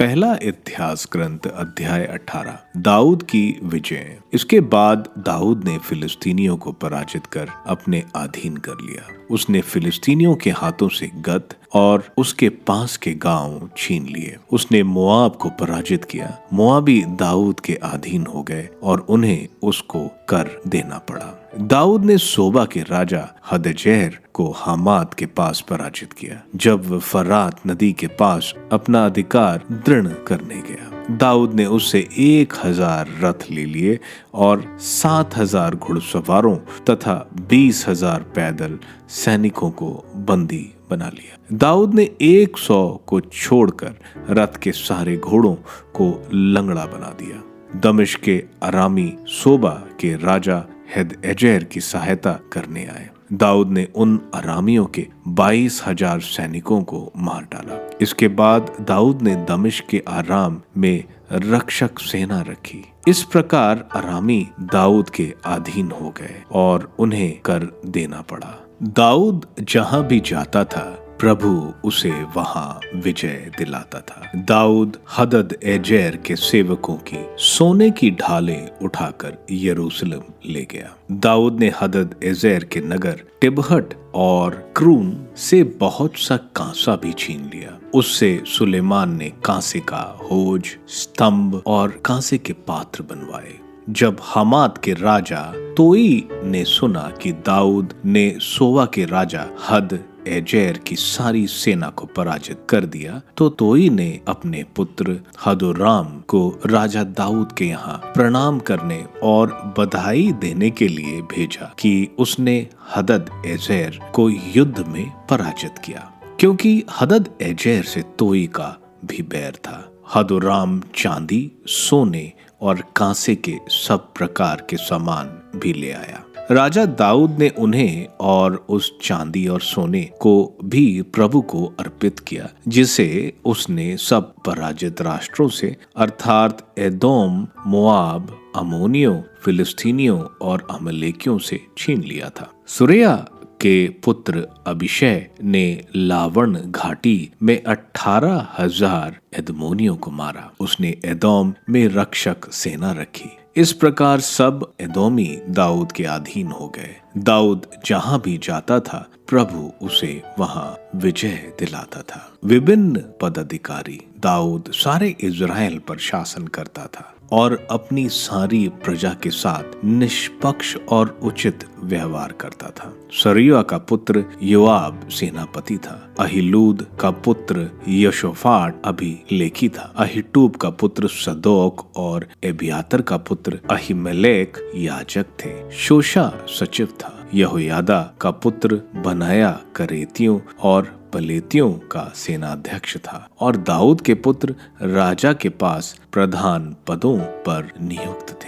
पहला इतिहास ग्रंथ अध्याय 18 दाऊद की विजय। इसके बाद दाऊद ने फिलिस्तीनियों को पराजित कर अपने अधीन कर लिया। उसने फिलिस्तीनियों के हाथों से गत और उसके पास के गांव छीन लिए। उसने मोआब को पराजित किया। मोआबी दाऊद के अधीन हो गए और उन्हें उसको कर देना पड़ा। दाऊद ने सोबा के राजा हदजेर को हमात के पास पराजित किया जब वह फरात नदी के पास अपना अधिकार दृढ़ करने गया। दाऊद ने उससे 1000 रथ ले लिए और 7000 घुड़सवारों तथा 20,000 पैदल सैनिकों को बंदी बना लिया। दाऊद ने 100 को छोड़कर रथ के सारे घोड़ों को लंगड़ा बना दिया। दमिश्क के अरामी सोबा के राजा हदजेर की सहायता करने आए। दाऊद ने उन अरामियों के 22,000 सैनिकों को मार डाला। इसके बाद दाऊद ने दमिश्क के आराम में रक्षक सेना रखी। इस प्रकार अरामी दाऊद के अधीन हो गए और उन्हें कर देना पड़ा। दाऊद जहां भी जाता था प्रभु उसे वहां विजय दिलाता था। दाऊद हददएजेर के सेवकों की सोने की ढालें उठाकर यरूशलेम ले गया। दाऊद ने हददएजेर के नगर टिबहट और क्रून से बहुत सा कांसा भी छीन लिया। उससे सुलेमान ने कांसे का होज, स्तंभ और कांसे के पात्र बनवाए। जब हमात के राजा तोई ने सुना कि दाऊद ने सोवा के राजा हदएजेर की सारी सेना को पराजित कर दिया, तो तोई ने अपने पुत्र हदोराम को राजा दाऊद के यहाँ प्रणाम करने और बधाई देने के लिए भेजा कि उसने हददएजेर को युद्ध में पराजित किया, क्योंकि हददएजेर से तोई का भी बैर था। हदोराम चांदी, सोने और कांसे के सब प्रकार के सामान भी ले आया। राजा दाऊद ने उन्हें और उस चांदी और सोने को भी प्रभु को अर्पित किया, जिसे उसने सब पराजित राष्ट्रों से अर्थात एदोम, मोआब, अमोनियों, फिलिस्तीनियों और अमलेकियों से छीन लिया था। सुरेया के पुत्र अभिषय ने लावण घाटी में 18,000 एदोमियों को मारा। उसने एदोम में रक्षक सेना रखी। इस प्रकार सब एदोमी दाऊद के अधीन हो गए। दाऊद जहां भी जाता था प्रभु उसे वहां विजय दिलाता था। विभिन्न पदाधिकारी दाऊद सारे इज़राइल पर शासन करता था और अपनी सारी प्रजा के साथ निष्पक्ष और उचित व्यवहार करता था। सरूया का पुत्र योआब सेनापति था। अहीलूद का पुत्र यशोफाट अभिलेखी था। अहीटूब का पुत्र सदोक और एबियातर का पुत्र अहीमेलेक याजक थे। शोशा सचिव था। यहोयादा का पुत्र बनाया करेतियों और पलेतियों का सेनाध्यक्ष था और दाऊद के पुत्र राजा के पास प्रधान पदों पर नियुक्त